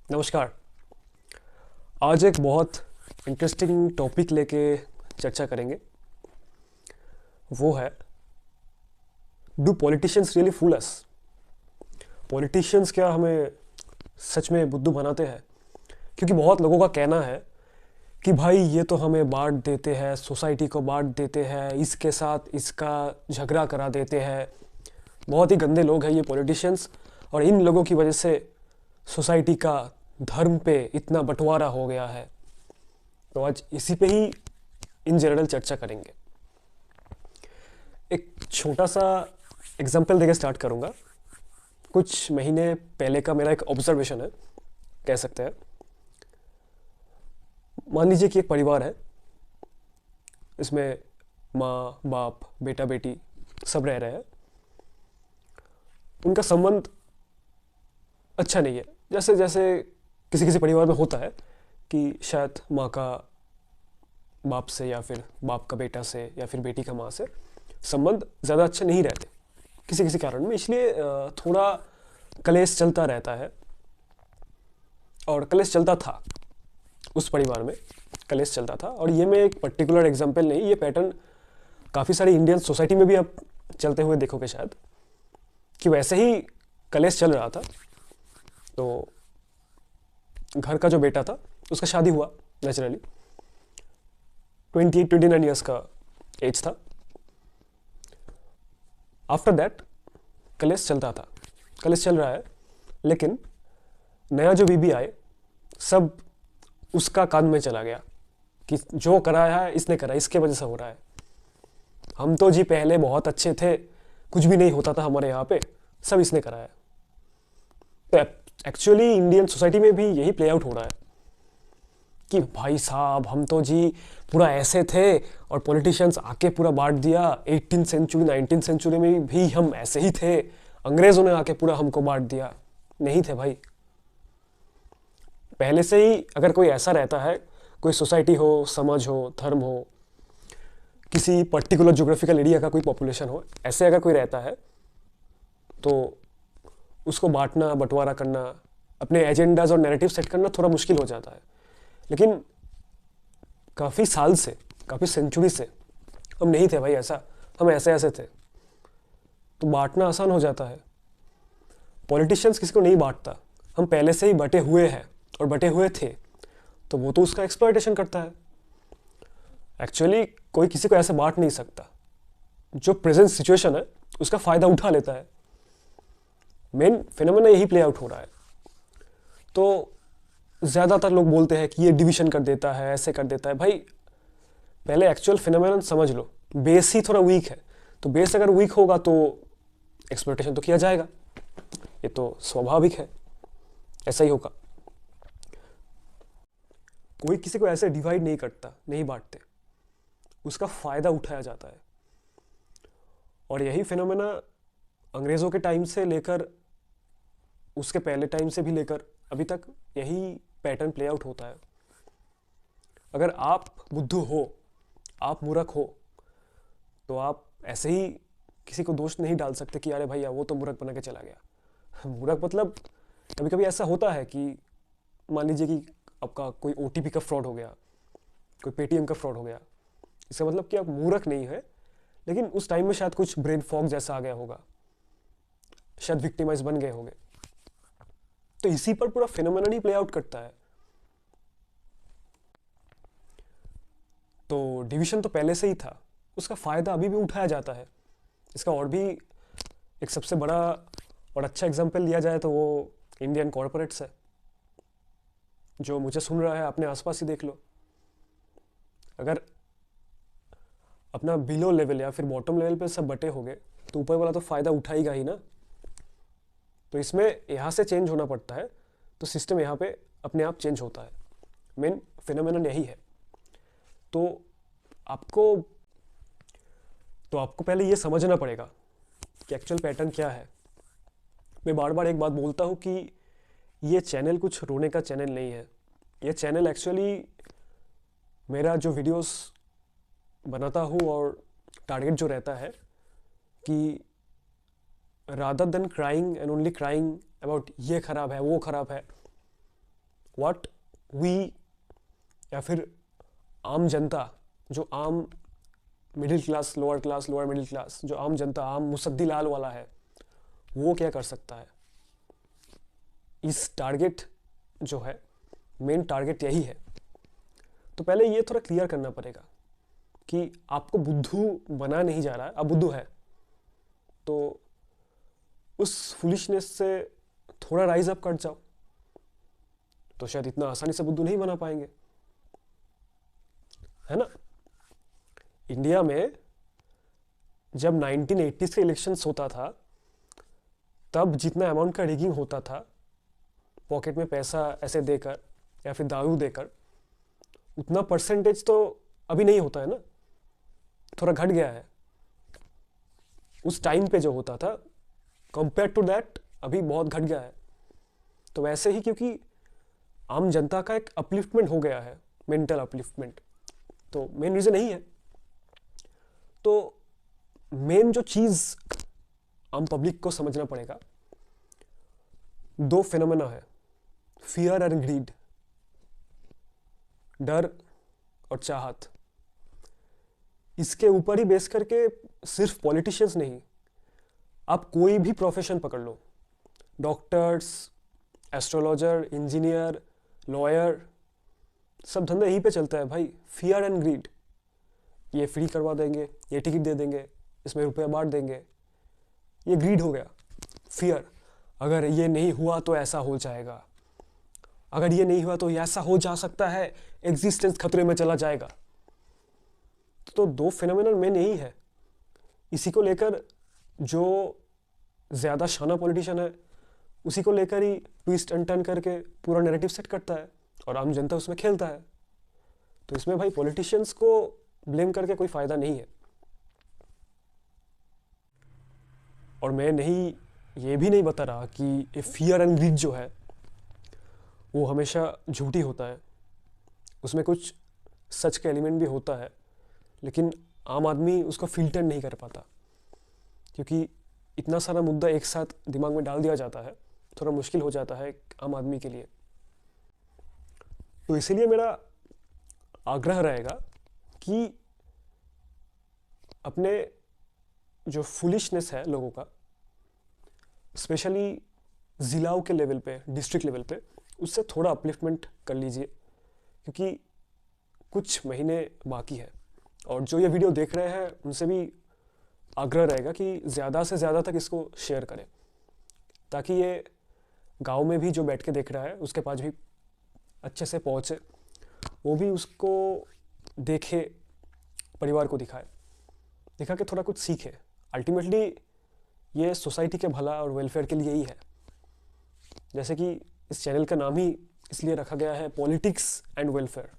नमस्कार। आज एक बहुत इंटरेस्टिंग टॉपिक लेके चर्चा करेंगे। वो है, do politicians really fool us? Politicians क्या हमें सच में बुद्धू बनाते हैं? क्योंकि बहुत लोगों का कहना है कि भाई ये तो हमें बांट देते हैं, सोसाइटी को बांट देते हैं, इसके साथ इसका झगड़ा करा देते हैं। बहुत ही गंदे लोग हैं ये पॉलिटिशियंस, और इन लोगों की वजह से सोसाइटी का धर्म पे इतना बंटवारा हो गया है। तो आज इसी पे ही इन जनरल चर्चा करेंगे। एक छोटा सा एग्जाम्पल देके स्टार्ट करूंगा। कुछ महीने पहले का मेरा एक ऑब्जर्वेशन है, कह सकते हैं। मान लीजिए कि एक परिवार है, इसमें माँ बाप बेटा बेटी सब रह रहे हैं। उनका संबंध अच्छा नहीं है। जैसे जैसे किसी किसी परिवार में होता है कि शायद माँ का बाप से, या फिर बाप का बेटा से, या फिर बेटी का माँ से संबंध ज़्यादा अच्छे नहीं रहते किसी किसी कारण में, इसलिए थोड़ा कलेश चलता रहता है। और कलेश चलता था, उस परिवार में कलेश चलता था। और ये मैं एक पर्टिकुलर एग्जांपल नहीं, ये पैटर्न काफ़ी सारी इंडियन सोसाइटी में भी आप चलते हुए देखोगे शायद, कि वैसे ही कलेश चल रहा था। तो घर का जो बेटा था उसका शादी हुआ नेचुरली। 28-29 ईयर्स का एज था। आफ्टर दैट कलेश चलता था, कलेश चल रहा है, लेकिन नया जो बीबी आए सब उसका कान में चला गया कि जो कराया है इसने करा, इसके वजह से हो रहा है। हम तो जी पहले बहुत अच्छे थे, कुछ भी नहीं होता था हमारे यहाँ पे, सब इसने कराया। तो एक्चुअली इंडियन सोसाइटी में भी यही प्ले आउट हो रहा है कि भाई साहब हम तो जी पूरा ऐसे थे, और पॉलिटिशियंस आके पूरा बांट दिया। 18th सेंचुरी 19th सेंचुरी में भी हम ऐसे ही थे, अंग्रेजों ने आके पूरा हमको बांट दिया। नहीं थे भाई। पहले से ही अगर कोई ऐसा रहता है, कोई सोसाइटी हो, समाज हो, धर्म हो, किसी पर्टिकुलर ज्योग्राफिकल एरिया का कोई पॉपुलेशन हो, ऐसे अगर कोई रहता है तो उसको बांटना, बंटवारा करना, अपने एजेंडाज और नैरेटिव सेट करना थोड़ा मुश्किल हो जाता है। लेकिन काफ़ी साल से, काफ़ी सेंचुरी से हम नहीं थे भाई ऐसा, हम ऐसे ऐसे थे, तो बांटना आसान हो जाता है। पॉलिटिशियंस किसी को नहीं बांटता, हम पहले से ही बटे हुए हैं और बटे हुए थे, तो वो तो उसका एक्सप्लॉयटेशन करता है। एक्चुअली कोई किसी को ऐसे बांट नहीं सकता। जो प्रेजेंट सिचुएशन है उसका फ़ायदा उठा लेता है। मेन फिनोमेना यही प्ले आउट हो रहा है। तो ज़्यादातर लोग बोलते हैं कि ये डिवीजन कर देता है, ऐसे कर देता है। भाई पहले एक्चुअल फिनोमेना समझ लो, बेस ही थोड़ा वीक है। तो बेस अगर वीक होगा तो एक्सप्लॉयटेशन तो किया जाएगा, ये तो स्वाभाविक है, ऐसा ही होगा। कोई किसी को ऐसे डिवाइड नहीं करता, नहीं बांटते, उसका फ़ायदा उठाया जाता है। और यही फिनोमेना अंग्रेज़ों के टाइम से लेकर, उसके पहले टाइम से भी लेकर अभी तक यही पैटर्न प्ले आउट होता है। अगर आप बुद्धू हो, आप मूर्ख हो, तो आप ऐसे ही किसी को दोष नहीं डाल सकते कि अरे भैया वो तो मूर्ख बना के चला गया। मूर्ख मतलब कभी कभी ऐसा होता है कि मान लीजिए कि आपका कोई OTP का फ्रॉड हो गया, कोई पेटीएम का फ्रॉड हो गया, इसका मतलब कि आप मूर्ख नहीं है, लेकिन उस टाइम में शायद कुछ ब्रेन फॉग जैसा आ गया होगा, शायद विक्टिमाइज बन गए होंगे। तो इसी पर पूरा फिनोमेना ही प्ले आउट करता है। तो डिवीजन तो पहले से ही था, उसका फ़ायदा अभी भी उठाया जाता है। इसका और भी एक सबसे बड़ा और अच्छा एग्जांपल लिया जाए तो वो इंडियन कॉरपोरेट्स है। जो मुझे सुन रहा है अपने आसपास ही देख लो। अगर अपना बिलो लेवल या फिर बॉटम लेवल पे सब बटे होंगे तो ऊपर वाला तो फ़ायदा उठाएगा ही ना। तो इसमें यहाँ से चेंज होना पड़ता है, तो सिस्टम यहाँ पे अपने आप चेंज होता है। मेन फिनोमेनन यही है। तो आपको पहले ये समझना पड़ेगा कि एक्चुअल पैटर्न क्या है। मैं बार बार एक बात बोलता हूँ कि ये चैनल कुछ रोने का चैनल नहीं है। ये चैनल एक्चुअली मेरा जो वीडियोस बनाता हूँ और टारगेट जो रहता है कि rather than crying and only crying about ये ख़राब है वो ख़राब है, व्हाट वी, या फिर आम जनता, जो आम middle class, lower middle class, जो आम जनता, आम मुसद्दी लाल वाला है, वो क्या कर सकता है। इस टारगेट जो है, मेन टारगेट यही है। तो पहले ये थोड़ा क्लियर करना पड़ेगा कि आपको बुद्धू बना नहीं जा रहा है, आप बुद्धू है, तो उस फुलिशनेस से थोड़ा राइज अप कर जाओ, तो शायद इतना आसानी से बुद्धू नहीं बना पाएंगे, है ना। इंडिया में जब 1980s के इलेक्शंस होता था, तब जितना अमाउंट का रिगिंग होता था, पॉकेट में पैसा ऐसे देकर या फिर दारू देकर, उतना परसेंटेज तो अभी नहीं होता है ना, थोड़ा घट गया है। उस टाइम पे जो होता था, कंपेयर टू दैट अभी बहुत घट गया है। तो वैसे ही, क्योंकि आम जनता का एक अपलिफ्टमेंट हो गया है, मेंटल अपलिफ्टमेंट, तो मेन रीज़न यही है। तो मेन जो चीज़ आम पब्लिक को समझना पड़ेगा, दो फिनोमेना है, फियर एंड ग्रीड, डर और चाहत। इसके ऊपर ही बेस करके सिर्फ पॉलिटिशियंस नहीं, आप कोई भी प्रोफेशन पकड़ लो, डॉक्टर्स, एस्ट्रोलॉजर, इंजीनियर, लॉयर, सब धंधा यहीं पे चलता है भाई, फियर एंड ग्रीड। ये फ्री करवा देंगे, ये टिकट दे देंगे, इसमें रुपया बांट देंगे, ये ग्रीड हो गया। फियर, अगर ये नहीं हुआ तो ऐसा हो जाएगा, अगर ये नहीं हुआ तो ऐसा हो जा सकता है, एग्जिस्टेंस खतरे में चला जाएगा। तो दो फिनोमेनन मेन यही है। इसी को लेकर जो ज़्यादा शाना पॉलिटिशियन है, उसी को लेकर ही ट्विस्ट एंड टर्न करके पूरा नैरेटिव सेट करता है और आम जनता उसमें खेलता है। तो इसमें भाई पॉलिटिशियंस को ब्लेम करके कोई फ़ायदा नहीं है। और मैं ये भी नहीं बता रहा कि ये फियर एंड ग्रीड जो है वो हमेशा झूठी होता है, उसमें कुछ सच का एलिमेंट भी होता है, लेकिन आम आदमी उसको फिल्टर नहीं कर पाता, क्योंकि इतना सारा मुद्दा एक साथ दिमाग में डाल दिया जाता है, थोड़ा मुश्किल हो जाता है एक आम आदमी के लिए। तो इसीलिए मेरा आग्रह रहेगा कि अपने जो फुलिशनेस है लोगों का, स्पेशली ज़िलाओं के लेवल पे, डिस्ट्रिक्ट लेवल पे, उससे थोड़ा अपलिफ्टमेंट कर लीजिए, क्योंकि कुछ महीने बाकी है। और जो ये वीडियो देख रहे हैं उनसे भी आग्रह रहेगा कि ज़्यादा से ज़्यादा तक इसको शेयर करें, ताकि ये गांव में भी जो बैठ के देख रहा है उसके पास भी अच्छे से पहुँचे, वो भी उसको देखे, परिवार को दिखा के थोड़ा कुछ सीखे। अल्टीमेटली ये सोसाइटी के भला और वेलफेयर के लिए ही है। जैसे कि इस चैनल का नाम ही इसलिए रखा गया है पॉलिटिक्स एंड वेलफेयर,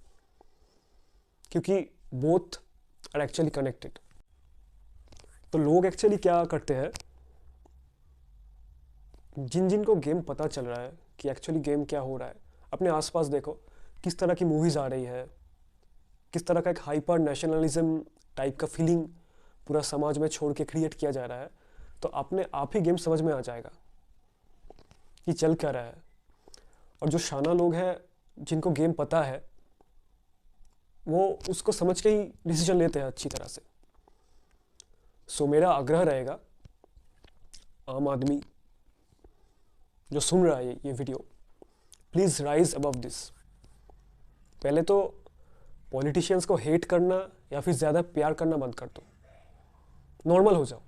क्योंकि बोथ आर एक्चुअली कनेक्टेड। तो लोग एक्चुअली क्या करते हैं, जिनको गेम पता चल रहा है कि एक्चुअली गेम क्या हो रहा है, अपने आसपास देखो किस तरह की मूवीज़ आ रही है, किस तरह का एक हाइपर नेशनलिज्म टाइप का फीलिंग पूरा समाज में छोड़ के क्रिएट किया जा रहा है, तो अपने आप ही गेम समझ में आ जाएगा कि चल क्या रहा है। और जो शाना लोग हैं, जिनको गेम पता है, वो उसको समझ के ही डिसीजन लेते हैं अच्छी तरह से। सो मेरा आग्रह रहेगा, आम आदमी जो सुन रहा है ये video, please rise above this. पहले तो पॉलिटिशियंस को हेट करना या फिर ज़्यादा प्यार करना बंद कर दो, नॉर्मल हो जाओ,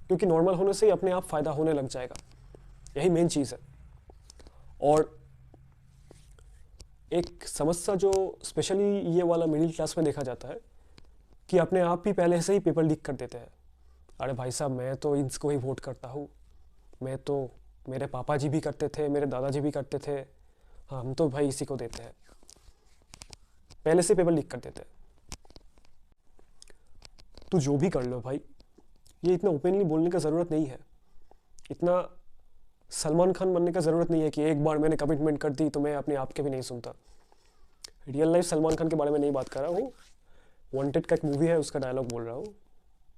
क्योंकि नॉर्मल होने से ही अपने आप फ़ायदा होने लग जाएगा, यही मेन चीज़ है। और एक समस्या जो स्पेशली ये वाला मिडिल क्लास में देखा जाता है कि अपने आप ही पहले से ही पेपर लीक कर देते हैं। अरे भाई साहब, मैं तो इसको ही वोट करता हूँ, मैं तो, मेरे पापा जी भी करते थे, मेरे दादाजी भी करते थे, हाँ हम तो भाई इसी को देते हैं, पहले से पेपर लीक कर देते हैं। तो जो भी कर लो भाई, ये इतना ओपनली बोलने का ज़रूरत नहीं है, इतना सलमान खान बनने का ज़रूरत नहीं है कि एक बार मैंने कमिटमेंट कर दी तो मैं अपने आप के भी नहीं सुनता। रियल लाइफ सलमान खान के बारे में नहीं बात कर रहा हूँ, वांटेड का एक मूवी है उसका डायलॉग बोल रहा हूँ,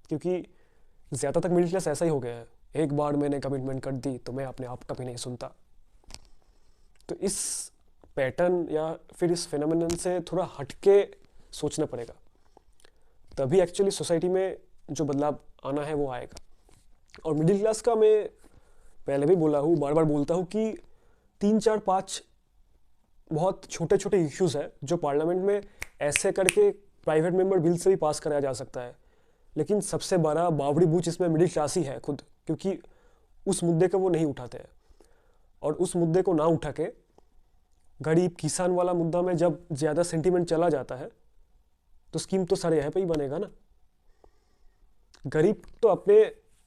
क्योंकि ज़्यादातर मिडिल क्लास ऐसा ही हो गया है, एक बार मैंने कमिटमेंट कर दी तो मैं अपने आप का भी नहीं सुनता। तो इस पैटर्न या फिर इस फिनोमेनन से थोड़ा हटके सोचना पड़ेगा, तभी एक्चुअली सोसाइटी में जो बदलाव आना है वो आएगा। और मिडिल क्लास का मैं पहले भी बोला हूँ, बार बार बोलता हूँ कि 3, 4, 5 बहुत छोटे छोटे इश्यूज है जो पार्लियामेंट में ऐसे करके प्राइवेट मेंबर बिल से भी पास कराया जा सकता है, लेकिन सबसे बड़ा बावड़ी बूच इसमें मिडिल क्लास ही है खुद, क्योंकि उस मुद्दे को वो नहीं उठाते हैं। और उस मुद्दे को ना उठा के गरीब किसान वाला मुद्दा में जब ज़्यादा सेंटीमेंट चला जाता है तो स्कीम तो सारे यहाँ पे ही बनेगा ना। गरीब तो अपने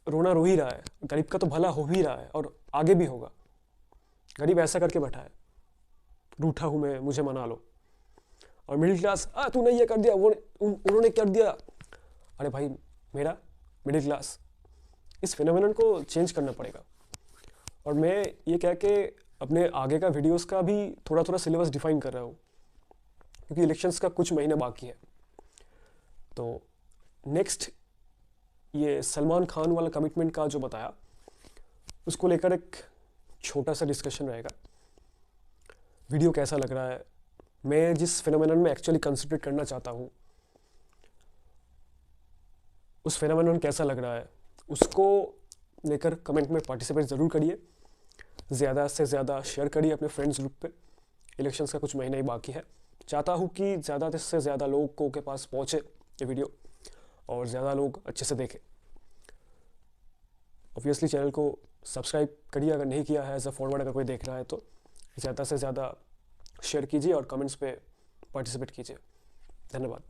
रोना रो ही रहा है, गरीब का तो भला हो ही रहा है और आगे भी होगा। गरीब ऐसा करके बैठा है, रूठा हूँ मैं, मुझे मना लो। और मिडिल क्लास, तूने ये कर दिया, वो उन्होंने कर दिया। अरे भाई, मेरा मिडिल क्लास, इस फिनोमेनन को चेंज करना पड़ेगा। और मैं ये कह के अपने आगे का वीडियोस का भी थोड़ा थोड़ा सिलेबस डिफाइन कर रहा हूँ, क्योंकि इलेक्शंस का कुछ महीने बाकी है। तो नेक्स्ट ये सलमान खान वाला कमिटमेंट का जो बताया, उसको लेकर एक छोटा सा डिस्कशन रहेगा। वीडियो कैसा लग रहा है, मैं जिस फिनोमेनन में एक्चुअली कंसंट्रेट करना चाहता हूँ उस फिनोमेनन कैसा लग रहा है, उसको लेकर कमेंट में पार्टिसिपेट ज़रूर करिए। ज़्यादा से ज़्यादा शेयर करिए अपने फ्रेंड्स ग्रुप पे। इलेक्शंस का कुछ महीना ही बाकी है। चाहता हूँ कि ज़्यादा से ज़्यादा लोगों के पास पहुँचे ये वीडियो और ज़्यादा लोग अच्छे से देखें। ऑब्वियसली चैनल को सब्सक्राइब करिए अगर नहीं किया है, एज अ फॉरवर्ड अगर कोई देख रहा है तो ज़्यादा से ज़्यादा शेयर कीजिए और कमेंट्स पे पार्टिसिपेट कीजिए। धन्यवाद।